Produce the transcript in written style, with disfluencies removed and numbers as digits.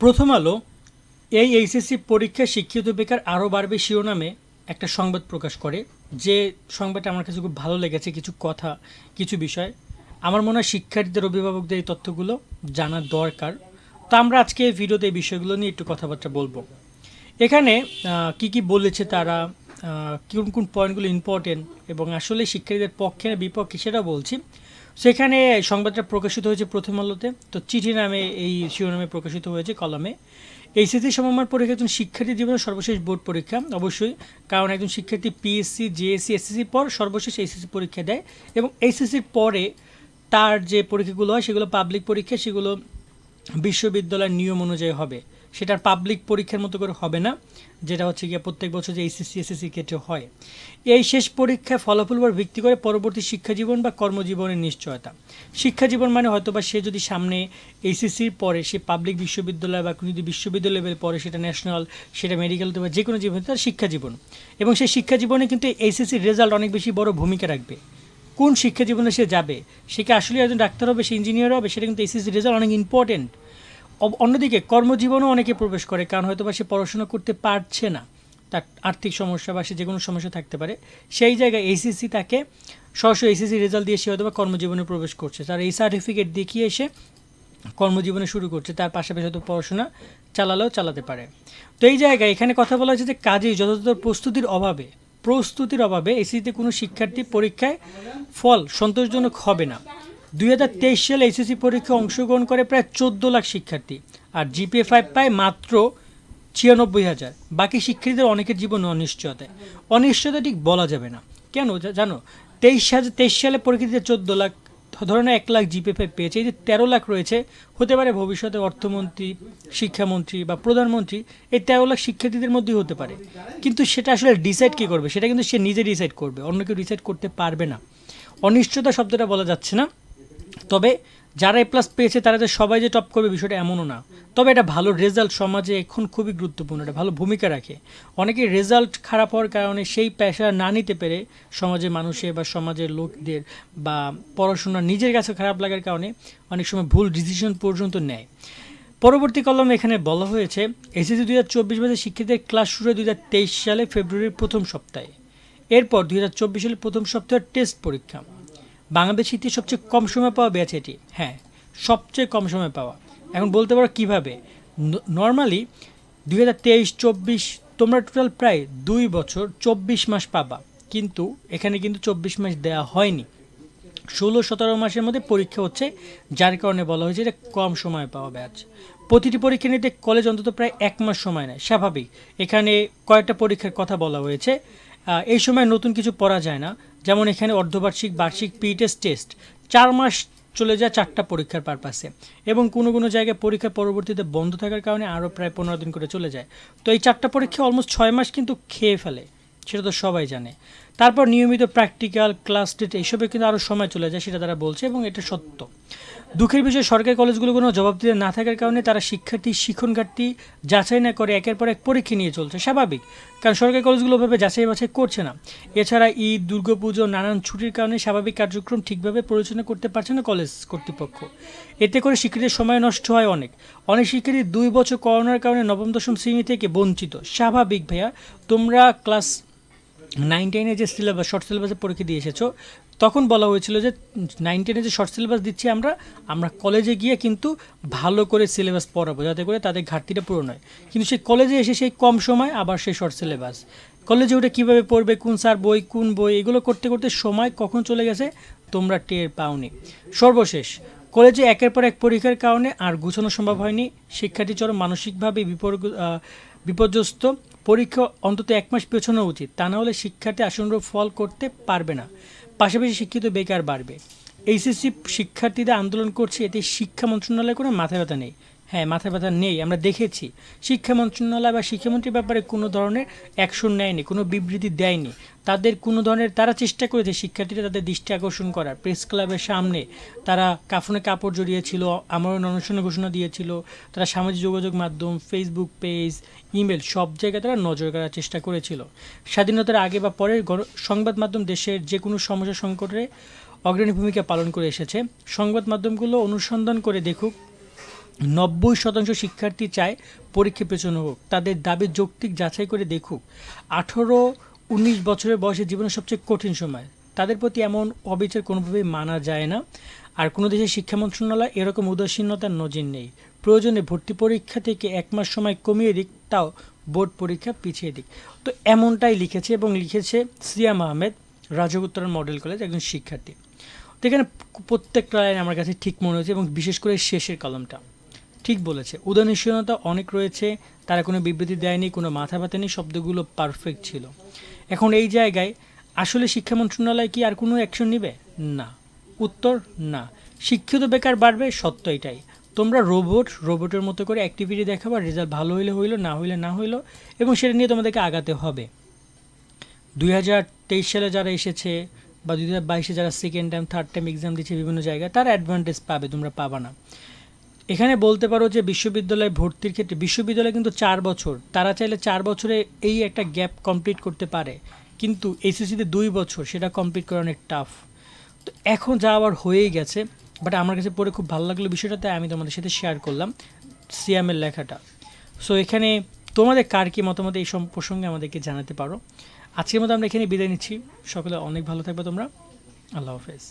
প্রথম আলো এই এইচএসসি পরীক্ষায় শিক্ষিত বেকার আরও বাড়বে শিরোনামে একটা সংবাদ প্রকাশ করে। যে সংবাদটা আমার কাছে খুব ভালো লেগেছে। কিছু কথা, কিছু বিষয় আমার মনে হয় শিক্ষার্থীদের, অভিভাবকদের এই তথ্যগুলো জানা দরকার। তো আমরা আজকে এই ভিডিওতে এই বিষয়গুলো নিয়ে একটু কথাবার্তা বলবো। এখানে কি কি বলেছে তারা, কোন কোন পয়েন্টগুলো ইম্পর্টেন্ট এবং আসলে শিক্ষার্থীদের পক্ষে না বিপক্ষে সেটা বলছি। সেখানে সংবাদটা প্রকাশিত হয়েছে প্রথম আলোতে। তো চিঠি নামে এই শিরোনামে প্রকাশিত হয়েছে কলমে। এইচএসসি সমমান পরীক্ষা একজন শিক্ষার্থী জীবনের সর্বশেষ বোর্ড পরীক্ষা, অবশ্যই, কারণ একজন শিক্ষার্থী পিএসসি, জেএসসি, এসএসসির পর সর্বশেষ এইচএসসি পরীক্ষা দেয় এবং এইচএসসির পরে তার যে পরীক্ষাগুলো হয় সেগুলো পাবলিক পরীক্ষা, সেগুলো বিশ্ববিদ্যালয়ের নিয়ম অনুযায়ী হবে। সেটার পাবলিক পরীক্ষার মতো করে হবে না, যেটা হচ্ছে গিয়ে প্রত্যেক বছর যে এইচএসসি এসএসসির ক্ষেত্রে হয়। এই শেষ পরীক্ষায় ফলাফল উপর ভিত্তি করে পরবর্তী শিক্ষাজীবন বা কর্মজীবনের নিশ্চয়তা। শিক্ষাজীবন মানে হয়তো বা সে যদি সামনে এইচএসসির পরে সে পাবলিক বিশ্ববিদ্যালয় বা যদি বিশ্ববিদ্যালয় লেভেল পরে, সেটা ন্যাশনাল, সেটা মেডিকেল বা যে কোনো জীবন, তার শিক্ষাজীবন। এবং সেই শিক্ষাজীবনে কিন্তু এইচএসসির রেজাল্ট অনেক বেশি বড় ভূমিকা রাখবে। কোন শিক্ষাজীবনে সে যাবে, সে কি আসলে একজন ডাক্তার হবে, সে ইঞ্জিনিয়ার হবে, সেটা কিন্তু এইচএসসির রেজাল্ট অনেক ইম্পর্টেন্ট। অন্যদিকে কর্মজীবনেও অনেকে প্রবেশ করে, কারণ হয়তো বা সে পড়াশোনা করতে পারছে না, তার আর্থিক সমস্যা বা সে যে কোনো সমস্যা থাকতে পারে। সেই জায়গায় এইচএসসি তাকে সরাসরি এইচএসসি রেজাল্ট দিয়ে সে হয়তো বা কর্মজীবনে প্রবেশ করছে, তার এই সার্টিফিকেট দেখিয়ে এসে কর্মজীবনে শুরু করছে, তার পাশাপাশি হয়তো পড়াশোনা চালাতে পারে। তো এই জায়গায় এখানে কথা বলা হচ্ছে যে কাজেই যথাযথ প্রস্তুতির অভাবে এইচএসসিতে কোনো শিক্ষার্থী পরীক্ষায় ফল সন্তোষজনক হবে না। 2023 সালে এইচএসসি পরীক্ষায় অংশগ্রহণ করে প্রায় 14 লাখ শিক্ষার্থী, আর জিপিএ 5 পায় মাত্র 96,000। বাকি শিক্ষার্থীদের অনেকের জীবন অনিশ্চয়তা ঠিক বলা যাবে না। কেন জানো? 23 সালে পরীক্ষার্থীদের 14 লাখ, ধরনের 1 লাখ জিপিএ 5 পেয়েছে। এই যে 13 লাখ রয়েছে, হতে পারে ভবিষ্যতে অর্থমন্ত্রী, শিক্ষামন্ত্রী বা প্রধানমন্ত্রী, এই 13 লাখ শিক্ষার্থীদের মধ্যেই হতে পারে। কিন্তু সেটা আসলে ডিসাইড কী করবে? সেটা কিন্তু সে নিজে ডিসাইড করবে, অন্য কেউ ডিসাইড করতে পারবে না। অনিশ্চয়তা শব্দটা বলা যাচ্ছে না। তবে যারা এ প্লাস পেয়েছে তারা যে সবাই যে টপ করবে বিষয়টা এমনও না। তবে এটা ভালো রেজাল্ট সমাজে এখন খুবই গুরুত্বপূর্ণ, এটা ভালো ভূমিকা রাখে। অনেকে রেজাল্ট খারাপ হওয়ার কারণে সেই পেশা না নিতে পেরে সমাজের মানুষের বা সমাজের লোকদের বা পড়াশোনা নিজের কাছে খারাপ লাগার কারণে অনেক সময় ভুল ডিসিশন পর্যন্ত নেয়। পরবর্তী কলমে এখানে বলা হয়েছে এসএসসি 2024 ব্যাচের শিক্ষার্থীদের ক্লাস শুরু হয় 2023 সালে ফেব্রুয়ারির প্রথম সপ্তাহে। এরপর 2024 সালের প্রথম সপ্তাহের টেস্ট পরীক্ষা। বাংলাদেশ ইতিহাসে সবচেয়ে কম সময় পাওয়া ব্যাচ এটি। হ্যাঁ, সবচেয়ে কম সময় পাওয়া। এখন বলতে পারো কীভাবে? নর্মালি 2023-24 তোমরা টোটাল প্রায় 2 বছর 24 মাস পাবা, কিন্তু এখানে কিন্তু 24 মাস দেওয়া হয়নি, 16-17 মাসের মধ্যে পরীক্ষা হচ্ছে, যার কারণে বলা হয়েছে এটা কম সময় পাওয়া ব্যাচ। প্রতিটি পরীক্ষা নিতে কলেজ অন্তত প্রায় 1 মাস সময় নেয়, স্বাভাবিক। এখানে কয়েকটা পরীক্ষার কথা বলা হয়েছে। এই সময় নতুন কিছু পড়া যায় না, যেমন এখানে অর্ধবার্ষিক, বার্ষিক, প্রি টেস্ট 4 মাস চলে যায় 4টা পরীক্ষার পারপাসে, এবং কোনো কোনো জায়গায় পরীক্ষা পরবর্তীতে বন্ধ থাকার কারণে আরও প্রায় 15 দিন করে চলে যায়। তো এই 4টা পরীক্ষা অলমোস্ট 6 মাস কিন্তু খেয়ে ফেলে, সেটা তো সবাই জানে। তারপর নিয়মিত প্র্যাকটিক্যাল, ক্লাস টেস্ট, এইসবে কিন্তু আরও সময় চলে যায়, সেটা তারা বলছে, এবং এটা সত্য। দুঃখের বিষয়, সরকারি কলেজগুলো কোনো জবাব দিতে না থাকার কারণে তারা শিক্ষার্থীর শিখন ঘাটতি যাচাই না করে একের পর এক পরীক্ষা নিয়ে চলছে, স্বাভাবিক, কারণ সরকারি কলেজগুলো ভাবে যাচাই বাছাই করছে না। এছাড়া ঈদ, দুর্গাপুজো, নানান ছুটির কারণে স্বাভাবিক কার্যক্রম ঠিকভাবে পরিচালনা করতে পারছে না কলেজ কর্তৃপক্ষ। এতে করে শিক্ষার্থীর সময় নষ্ট হয় অনেক শিক্ষার্থী 2 বছর করোনার কারণে নবম দশম শ্রেণী থেকে বঞ্চিত, স্বাভাবিক ভাইয়া। তোমরা ক্লাস 9-10 যে সিলেবাস, শর্ট সিলেবাসে পরীক্ষা দিয়ে এসেছো, তখন বলা হয়েছিল যে 9-10 যে শর্ট সিলেবাস দিচ্ছি আমরা কলেজে গিয়ে কিন্তু ভালো করে সিলেবাস পড়াবো, যাতে করে তাদের ঘাটতিটা পূরণ হয়। কিন্তু সেই কলেজে এসে সেই কম সময় আবার সেই শর্ট সিলেবাস, কলেজে ওটা কীভাবে পড়বে, কোন স্যার বই, কোন বই, এগুলো করতে করতে সময় কখন চলে গেছে তোমরা টের পাওনি। সর্বশেষ কলেজে একের পর এক পরীক্ষার কারণে আর গুছানো সম্ভব হয়নি, শিক্ষার্থী চরম মানসিকভাবে বিপর্যস্ত। পরীক্ষা অন্তত 1 মাস পেছানো উচিত, তা না হলে শিক্ষার্থী আশানুরূপ ফল করতে পারবে না। পাশাপাশি শিক্ষিত বেকার বাড়বে। এইচএসসি শিক্ষার্থীদের আন্দোলন করছে, এতে শিক্ষা মন্ত্রণালয়ের কোনো মাথা ব্যথা নেই। হ্যাঁ, মাথা ব্যথা নেই, আমরা দেখেছি। শিক্ষা মন্ত্রণালয় বা শিক্ষামন্ত্রীর ব্যাপারে কোনো ধরনের অ্যাকশন নেয়নি, কোনো বিবৃতি দেয়নি। তাদের কোনো ধরনের, তারা চেষ্টা করেছে শিক্ষার্থীরা তাদের দৃষ্টি আকর্ষণ করার, প্রেস ক্লাবের সামনে তারা কাফনে কাপড় জড়িয়েছিল, আমরণ অনশনের ঘোষণা দিয়েছিল, তারা সামাজিক যোগাযোগ মাধ্যম, ফেসবুক পেজ, ইমেল, সব জায়গায় তারা নজর করার চেষ্টা করেছিল। স্বাধীনতার আগে বা পরে সংবাদ মাধ্যম দেশের যে কোনো সমস্যা সংকটে অগ্রণী ভূমিকা পালন করে এসেছে। সংবাদ মাধ্যমগুলো অনুসন্ধান করে দেখুক 90% শিক্ষার্থী চায় পরীক্ষা পেছানো হোক, তাদের দাবি যৌক্তিক যাচাই করে দেখুক। 18-19 বছরের বয়সে জীবনের সবচেয়ে কঠিন সময়, তাদের প্রতি এমন অবিচার কোনোভাবেই মানা যায় না। আর কোনো দেশের শিক্ষা মন্ত্রণালয় এরকম উদাসীনতার নজির নেই। প্রয়োজনে ভর্তি পরীক্ষা থেকে 1 মাস সময় কমিয়ে দিক, তাও বোর্ড পরীক্ষা পিছিয়ে দিক। তো এমনটাই লিখেছে, এবং লিখেছে সিয়াম আহমেদ, রাজউত্তরা মডেল কলেজ, একজন শিক্ষার্থী। তো এখানে প্রত্যেকটা লাইন আমার কাছে ঠিক মনে হয়েছে, এবং বিশেষ করে শেষের কলমটা ঠিক বলেছে। উদাসীনতা অনেক রয়েছে, তারা কোনো বিবৃতি দেয়নি, কোনো মাথা ব্যথা নেই, শব্দগুলো পারফেক্ট ছিল। এখন এই জায়গায় আসলে শিক্ষা মন্ত্রণালয় কি আর কোনো অ্যাকশন নেবে? না। উত্তর না। শিক্ষিত বেকার বাড়বে, সত্য এটাই। তোমরা রোবটের মতো করে অ্যাক্টিভিটি দেখাবা, রেজাল্ট ভালো হইলে হইলো, না হইলে না হইলো, এবং সেটা নিয়ে তোমাদেরকে আগাতে হবে। 2023 সালে যারা এসেছে বা 2022-এ যারা second time third time exam দিচ্ছে বিভিন্ন জায়গায়, তারা অ্যাডভান্টেজ পাবে, তোমরা পাবা না। এখানে বলতে পারো যে বিশ্ববিদ্যালয়ে ভর্তির ক্ষেত্রে বিশ্ববিদ্যালয় কিন্তু 4 বছর, তারা চাইলে 4 বছরে এই একটা গ্যাপ কমপ্লিট করতে পারে, কিন্তু এইচএসসিতে 2 বছর, সেটা কমপ্লিট করা অনেক টাফ। তো এখন যা আবার হয়েই গেছে, বাট আমার কাছে পড়ে খুব ভালো লাগলো বিষয়টা, তাই আমি তোমাদের সাথে শেয়ার করলাম সিয়ামের লেখাটা। সো এখানে তোমাদের কার কী মতামত এই প্রসঙ্গে আমাদেরকে জানাতে পারো। আজকের মতো আমরা এখানে বিদায় নিচ্ছি। সকলে অনেক ভালো থাকবে তোমরা। আল্লাহ হাফেজ।